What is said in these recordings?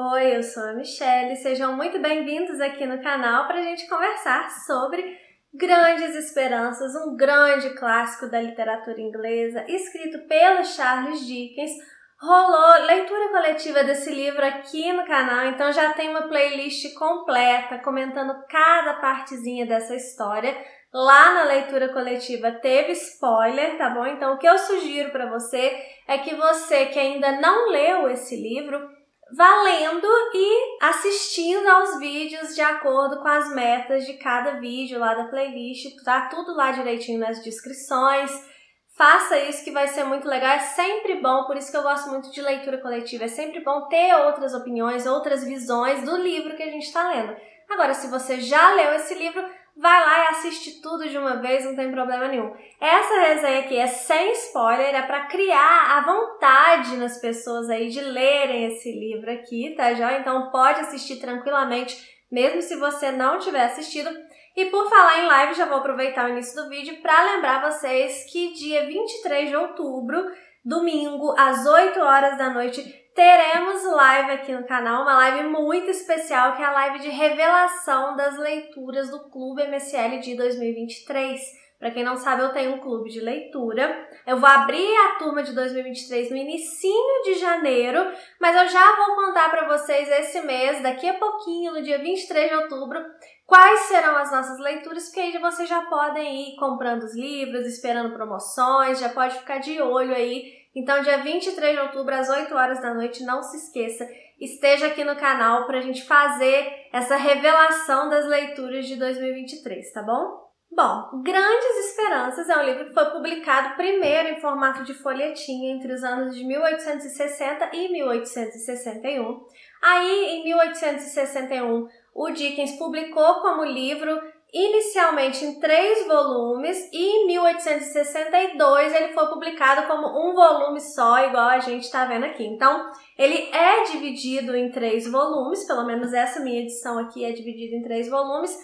Oi, eu sou a Michelle, sejam muito bem-vindos aqui no canal para a gente conversar sobre Grandes Esperanças, um grande clássico da literatura inglesa, escrito pelo Charles Dickens. Rolou leitura coletiva desse livro aqui no canal, então já tem uma playlist completa comentando cada partezinha dessa história. Lá na leitura coletiva teve spoiler, tá bom? Então o que eu sugiro para você é que você que ainda não leu esse livro, vá lendo e assistindo aos vídeos de acordo com as metas de cada vídeo lá da playlist, tá tudo lá direitinho nas descrições. Faça isso que vai ser muito legal, é sempre bom, por isso que eu gosto muito de leitura coletiva, é sempre bom ter outras opiniões, outras visões do livro que a gente está lendo. Agora, se você já leu esse livro, vai lá e assiste tudo de uma vez, não tem problema nenhum. Essa resenha aqui é sem spoiler, é para criar a vontade nas pessoas aí de lerem esse livro aqui, tá já? Então pode assistir tranquilamente, mesmo se você não tiver assistido. E por falar em live, já vou aproveitar o início do vídeo para lembrar vocês que dia 23 de outubro, domingo, às 8 horas da noite, teremos live aqui no canal, uma live muito especial, que é a live de revelação das leituras do Clube MSL de 2023. Para quem não sabe, eu tenho um clube de leitura. Eu vou abrir a turma de 2023 no inicinho de janeiro, mas eu já vou contar para vocês esse mês, daqui a pouquinho, no dia 23 de outubro, quais serão as nossas leituras, porque aí vocês já podem ir comprando os livros, esperando promoções, já pode ficar de olho aí. Então, dia 23 de outubro, às 8 horas da noite, não se esqueça, esteja aqui no canal para a gente fazer essa revelação das leituras de 2023, tá bom? Bom, Grandes Esperanças é um livro que foi publicado primeiro em formato de folhetim entre os anos de 1860 e 1861. Aí, em 1861, o Dickens publicou como livro inicialmente em 3 volumes e em 1862 ele foi publicado como um volume só, igual a gente está vendo aqui. Então, ele é dividido em 3 volumes, pelo menos essa minha edição aqui é dividida em 3 volumes,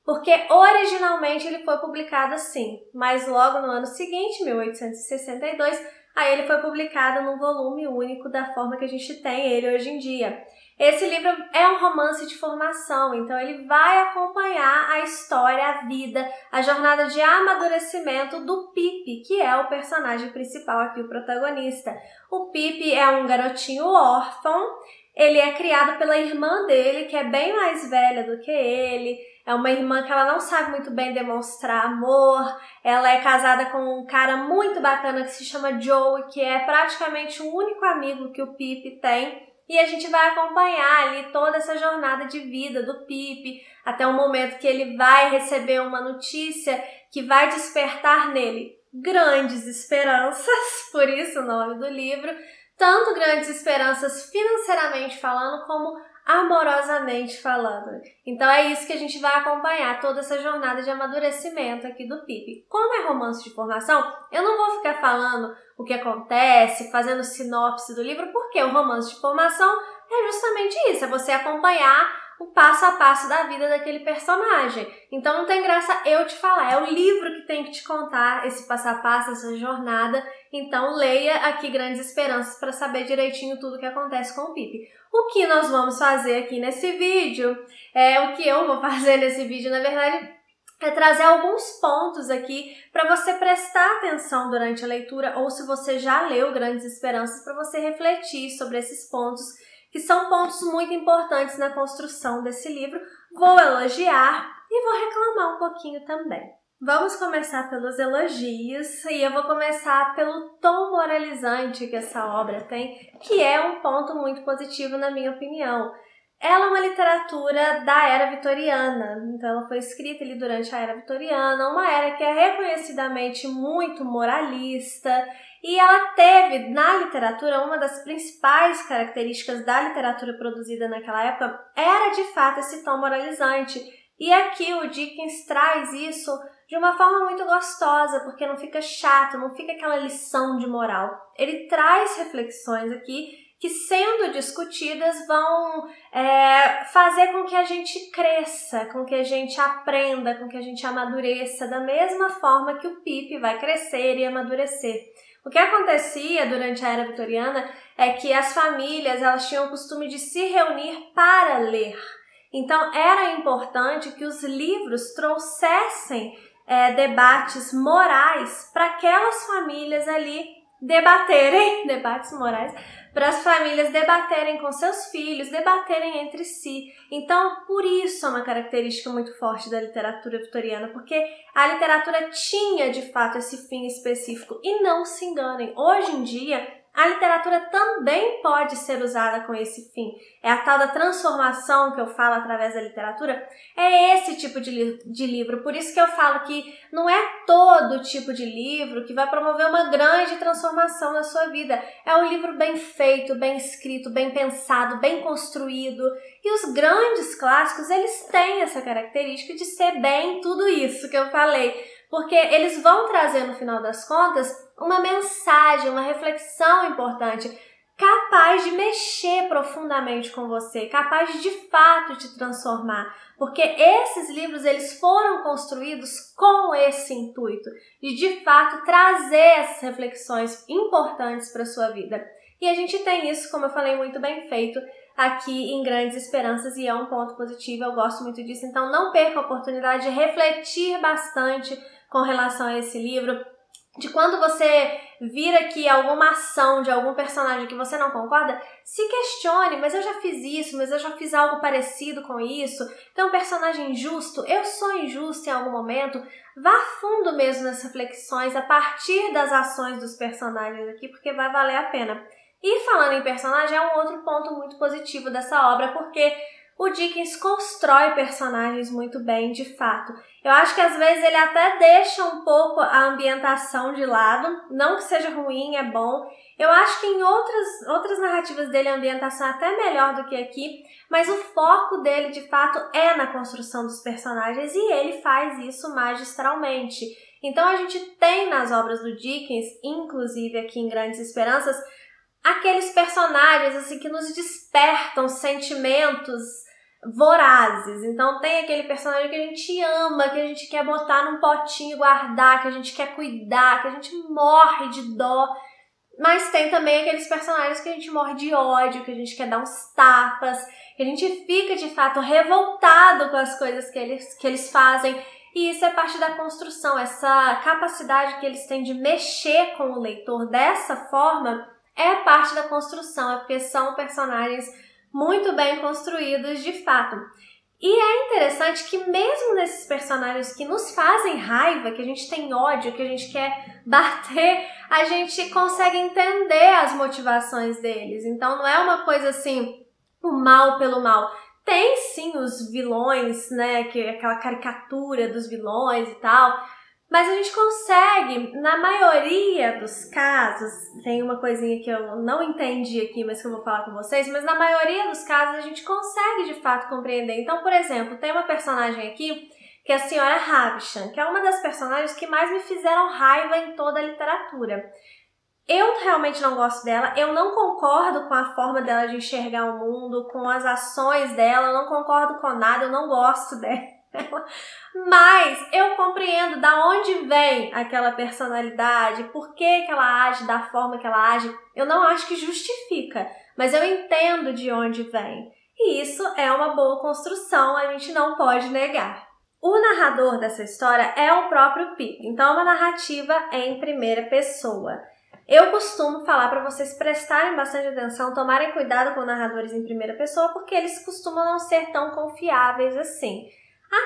porque originalmente ele foi publicado assim, mas logo no ano seguinte, 1862, aí ele foi publicado num volume único da forma que a gente tem ele hoje em dia. Esse livro é um romance de formação, então ele vai acompanhar a história, a vida, a jornada de amadurecimento do Pip, que é o personagem principal aqui, o protagonista. O Pip é um garotinho órfão, ele é criado pela irmã dele, que é bem mais velha do que ele. É uma irmã que ela não sabe muito bem demonstrar amor. Ela é casada com um cara muito bacana que se chama Joe, que é praticamente o único amigo que o Pip tem. E a gente vai acompanhar ali toda essa jornada de vida do Pip, até o momento que ele vai receber uma notícia que vai despertar nele grandes esperanças, por isso o nome do livro, tanto grandes esperanças financeiramente falando, como amorosamente falando. Então é isso que a gente vai acompanhar, toda essa jornada de amadurecimento aqui do Pip. Como é romance de formação, eu não vou ficar falando o que acontece, fazendo sinopse do livro, porque o romance de formação é justamente isso, é você acompanhar o passo a passo da vida daquele personagem. Então não tem graça eu te falar, é o livro que tem que te contar esse passo a passo, essa jornada. Então leia aqui Grandes Esperanças para saber direitinho tudo o que acontece com o Pip. O que nós vamos fazer aqui nesse vídeo, o que eu vou fazer nesse vídeo, na verdade, é trazer alguns pontos aqui para você prestar atenção durante a leitura, ou se você já leu Grandes Esperanças, para você refletir sobre esses pontos, que são pontos muito importantes na construção desse livro. Vou elogiar e vou reclamar um pouquinho também. Vamos começar pelos elogios, e eu vou começar pelo tom moralizante que essa obra tem, que é um ponto muito positivo na minha opinião. Ela é uma literatura da era vitoriana, então ela foi escrita ali durante a era vitoriana, uma era que é reconhecidamente muito moralista, e ela teve na literatura, uma das principais características da literatura produzida naquela época era de fato esse tom moralizante. E aqui o Dickens traz isso de uma forma muito gostosa, porque não fica chato, não fica aquela lição de moral. Ele traz reflexões aqui que, sendo discutidas, vão fazer com que a gente cresça, com que a gente aprenda, com que a gente amadureça, da mesma forma que o Pip vai crescer e amadurecer. O que acontecia durante a era vitoriana é que as famílias elas tinham o costume de se reunir para ler. Então era importante que os livros trouxessem debates morais para aquelas famílias ali debaterem, debates morais, para as famílias debaterem com seus filhos, debaterem entre si. Então, por isso é uma característica muito forte da literatura vitoriana, porque a literatura tinha, de fato, esse fim específico. E não se enganem, hoje em dia, a literatura também pode ser usada com esse fim. É a tal da transformação que eu falo através da literatura. É esse tipo de livro. Por isso que eu falo que não é todo tipo de livro que vai promover uma grande transformação na sua vida. É um livro bem feito, bem escrito, bem pensado, bem construído. E os grandes clássicos, eles têm essa característica de ser bem tudo isso que eu falei. Porque eles vão trazer, no final das contas, uma mensagem, uma reflexão importante, capaz de mexer profundamente com você, capaz de fato te transformar. Porque esses livros, eles foram construídos com esse intuito, de fato trazer essas reflexões importantes para a sua vida. E a gente tem isso, como eu falei, muito bem feito aqui em Grandes Esperanças, e é um ponto positivo, eu gosto muito disso. Então não perca a oportunidade de refletir bastante com relação a esse livro, de quando você vir aqui alguma ação de algum personagem que você não concorda, se questione, mas eu já fiz isso, mas eu já fiz algo parecido com isso, então personagem injusto, eu sou injusto em algum momento. Vá fundo mesmo nas reflexões a partir das ações dos personagens aqui, porque vai valer a pena. E falando em personagem, é um outro ponto muito positivo dessa obra, porque o Dickens constrói personagens muito bem, de fato. Eu acho que às vezes ele até deixa um pouco a ambientação de lado, não que seja ruim, é bom. Eu acho que em outras narrativas dele a ambientação é até melhor do que aqui, mas o foco dele, de fato, é na construção dos personagens e ele faz isso magistralmente. Então a gente tem nas obras do Dickens, inclusive aqui em Grandes Esperanças, aqueles personagens assim que nos despertam sentimentos vorazes. Então tem aquele personagem que a gente ama, que a gente quer botar num potinho e guardar, que a gente quer cuidar, que a gente morre de dó. Mas tem também aqueles personagens que a gente morre de ódio, que a gente quer dar uns tapas, que a gente fica de fato revoltado com as coisas que eles fazem. E isso é parte da construção, essa capacidade que eles têm de mexer com o leitor dessa forma é parte da construção, é porque são personagens muito bem construídos de fato. E é interessante que mesmo nesses personagens que nos fazem raiva, que a gente tem ódio, que a gente quer bater, a gente consegue entender as motivações deles. Então não é uma coisa assim, o mal pelo mal. Tem sim os vilões, né, que é aquela caricatura dos vilões e tal, mas a gente consegue, na maioria dos casos, tem uma coisinha que eu não entendi aqui, mas que eu vou falar com vocês, mas na maioria dos casos a gente consegue de fato compreender. Então, por exemplo, tem uma personagem aqui que é a Senhora Havisham, que é uma das personagens que mais me fizeram raiva em toda a literatura. Eu realmente não gosto dela, eu não concordo com a forma dela de enxergar o mundo, com as ações dela, eu não concordo com nada, eu não gosto dela. Mas eu compreendo da onde vem aquela personalidade, por que ela age da forma que ela age. Eu não acho que justifica, mas eu entendo de onde vem. E isso é uma boa construção, a gente não pode negar. O narrador dessa história é o próprio Pip, então é uma narrativa em primeira pessoa. Eu costumo falar para vocês prestarem bastante atenção, tomarem cuidado com narradores em primeira pessoa, porque eles costumam não ser tão confiáveis assim.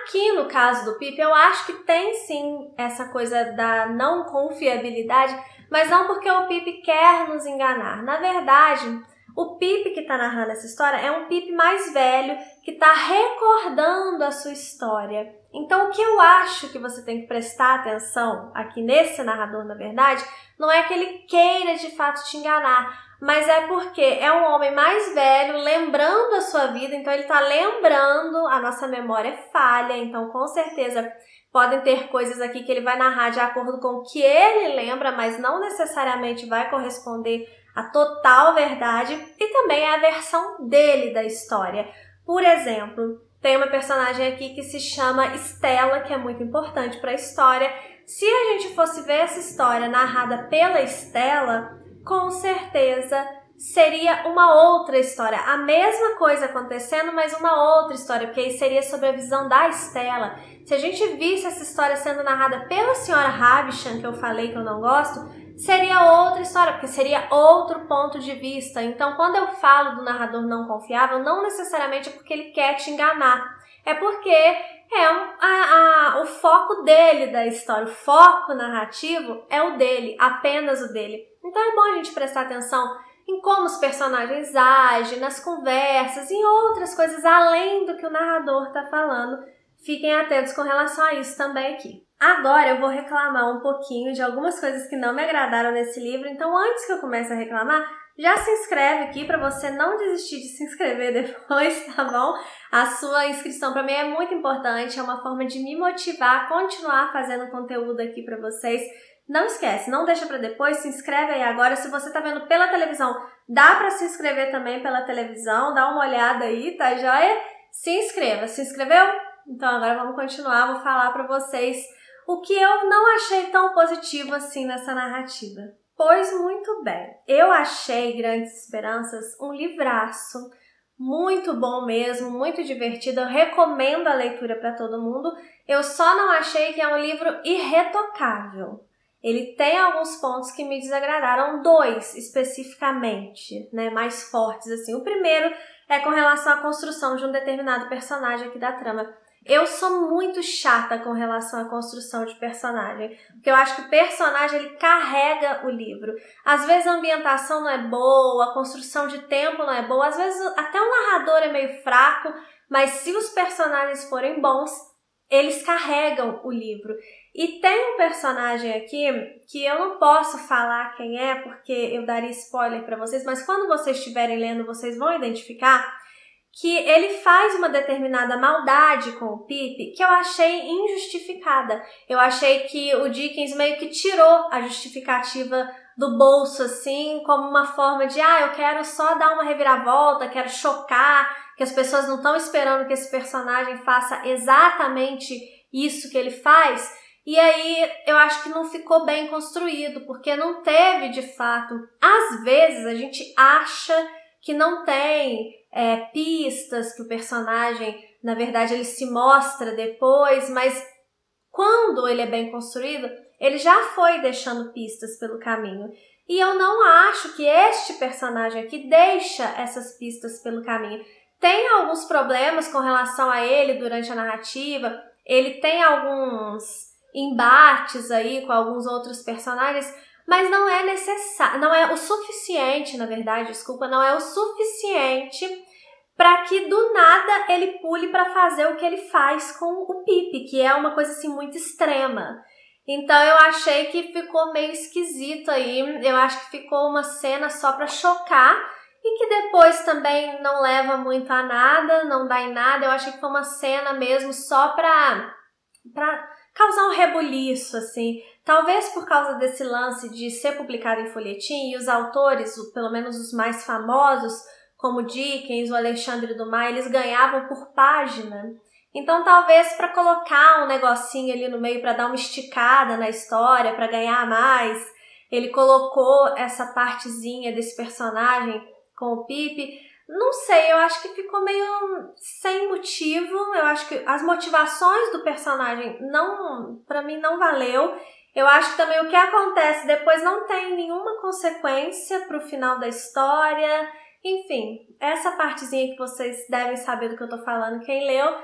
Aqui no caso do Pip, eu acho que tem sim essa coisa da não confiabilidade, mas não porque o Pip quer nos enganar. Na verdade, o Pip que está narrando essa história é um Pip mais velho que está recordando a sua história. Então, o que eu acho que você tem que prestar atenção aqui nesse narrador, na verdade, não é que ele queira de fato te enganar, mas é porque é um homem mais velho lembrando a sua vida, então ele está lembrando, a nossa memória é falha, então com certeza podem ter coisas aqui que ele vai narrar de acordo com o que ele lembra, mas não necessariamente vai corresponder à total verdade, e também é a versão dele da história. Por exemplo, tem uma personagem aqui que se chama Stella, que é muito importante para a história. Se a gente fosse ver essa história narrada pela Stella, com certeza seria uma outra história. A mesma coisa acontecendo, mas uma outra história, porque aí seria sobre a visão da Stella. Se a gente visse essa história sendo narrada pela senhora Havisham, que eu falei que eu não gosto, seria outra história, porque seria outro ponto de vista. Então, quando eu falo do narrador não confiável, não necessariamente é porque ele quer te enganar. É porque o foco dele da história, o foco narrativo é o dele, apenas o dele. Então é bom a gente prestar atenção em como os personagens agem, nas conversas, em outras coisas além do que o narrador está falando. Fiquem atentos com relação a isso também aqui. Agora eu vou reclamar um pouquinho de algumas coisas que não me agradaram nesse livro, então antes que eu comece a reclamar, já se inscreve aqui para você não desistir de se inscrever depois, tá bom? A sua inscrição para mim é muito importante, é uma forma de me motivar a continuar fazendo conteúdo aqui para vocês. Não esquece, não deixa para depois, se inscreve aí agora. Se você tá vendo pela televisão, dá para se inscrever também pela televisão, dá uma olhada aí, tá joia? Se inscreva. Se inscreveu? Então agora vamos continuar, vou falar para vocês o que eu não achei tão positivo assim nessa narrativa. Pois muito bem, eu achei Grandes Esperanças um livraço, muito bom mesmo, muito divertido, eu recomendo a leitura para todo mundo. Eu só não achei que é um livro irretocável. Ele tem alguns pontos que me desagradaram, 2 especificamente, né, mais fortes assim. O primeiro é com relação à construção de um determinado personagem aqui da trama. Eu sou muito chata com relação à construção de personagem, porque eu acho que o personagem ele carrega o livro. Às vezes a ambientação não é boa, a construção de tempo não é boa, às vezes até o narrador é meio fraco, mas se os personagens forem bons, eles carregam o livro. E tem um personagem aqui que eu não posso falar quem é, porque eu daria spoiler para vocês, mas quando vocês estiverem lendo, vocês vão identificar que ele faz uma determinada maldade com o Pip que eu achei injustificada. Eu achei que o Dickens meio que tirou a justificativa do bolso, assim, como uma forma de, eu quero só dar uma reviravolta, quero chocar, que as pessoas não estão esperando que esse personagem faça exatamente isso que ele faz. E aí eu acho que não ficou bem construído, porque não teve de fato. Às vezes a gente acha que não tem pistas, que o personagem, na verdade, ele se mostra depois, mas quando ele é bem construído, ele já foi deixando pistas pelo caminho. E eu não acho que este personagem aqui deixa essas pistas pelo caminho. Tem alguns problemas com relação a ele durante a narrativa, ele tem alguns embates aí com alguns outros personagens, mas não é necessário, não é o suficiente, na verdade, não é o suficiente para que do nada ele pule para fazer o que ele faz com o Pip, que é uma coisa assim muito extrema. Então eu achei que ficou meio esquisito aí, eu acho que ficou uma cena só para chocar e que depois também não leva muito a nada, não dá em nada. Eu achei que foi uma cena mesmo só para causar um rebuliço, assim. Talvez por causa desse lance de ser publicado em folhetim e os autores, pelo menos os mais famosos, como Dickens, o Alexandre Dumas, eles ganhavam por página. Então talvez para colocar um negocinho ali no meio para dar uma esticada na história, para ganhar mais, ele colocou essa partezinha desse personagem com o Pip. Não sei, eu acho que ficou meio sem motivo. Eu acho que as motivações do personagem para mim não valeu. Eu acho que também o que acontece depois não tem nenhuma consequência pro final da história. Enfim, essa partezinha que vocês devem saber do que eu tô falando, quem leu,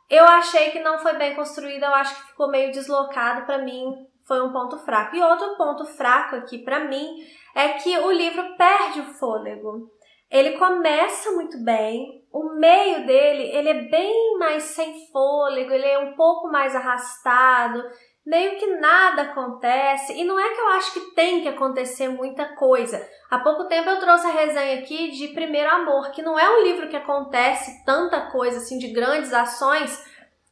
eu achei que não foi bem construída, eu acho que ficou meio deslocado, pra mim foi um ponto fraco. E outro ponto fraco aqui pra mim é que o livro perde o fôlego. Ele começa muito bem, o meio dele, ele é bem mais sem fôlego, ele é um pouco mais arrastado, meio que nada acontece, e não é que eu acho que tem que acontecer muita coisa. Há pouco tempo eu trouxe a resenha aqui de Primeiro Amor, que não é um livro que acontece tanta coisa assim de grandes ações,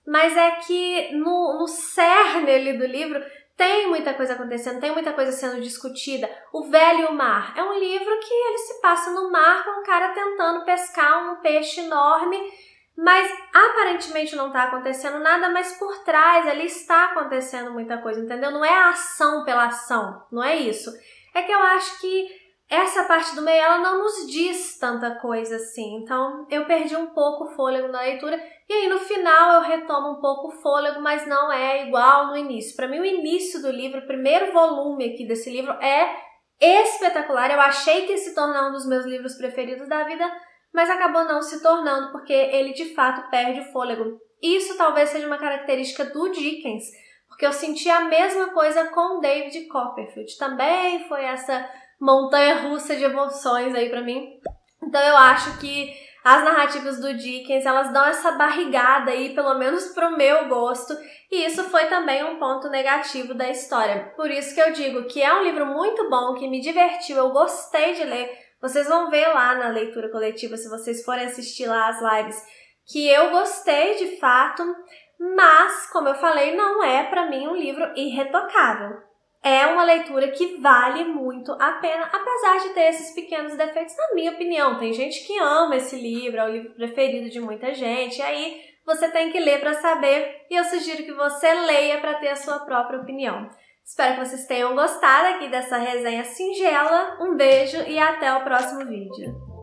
mas é que no cerne ali do livro tem muita coisa acontecendo, tem muita coisa sendo discutida. O Velho e o Mar é um livro que ele se passa no mar com um cara tentando pescar um peixe enorme mas aparentemente não tá acontecendo nada, mas por trás ali está acontecendo muita coisa, entendeu? Não é a ação pela ação, não é isso. É que eu acho que essa parte do meio, ela não nos diz tanta coisa assim, então eu perdi um pouco o fôlego na leitura, e aí no final eu retomo um pouco o fôlego, mas não é igual no início. Para mim o início do livro, o primeiro volume aqui desse livro é espetacular, eu achei que ia se tornar um dos meus livros preferidos da vida, mas acabou não se tornando, porque ele de fato perde o fôlego. Isso talvez seja uma característica do Dickens, porque eu senti a mesma coisa com David Copperfield, também foi essa montanha-russa de emoções aí pra mim. Então eu acho que as narrativas do Dickens, elas dão essa barrigada aí, pelo menos pro meu gosto, e isso foi também um ponto negativo da história. Por isso que eu digo que é um livro muito bom, que me divertiu, eu gostei de ler. Vocês vão ver lá na leitura coletiva, se vocês forem assistir lá as lives, que eu gostei de fato, mas, como eu falei, não é pra mim um livro irretocável. É uma leitura que vale muito a pena, apesar de ter esses pequenos defeitos, na minha opinião. Tem gente que ama esse livro, é o livro preferido de muita gente, e aí você tem que ler para saber, e eu sugiro que você leia para ter a sua própria opinião. Espero que vocês tenham gostado aqui dessa resenha singela, um beijo e até o próximo vídeo.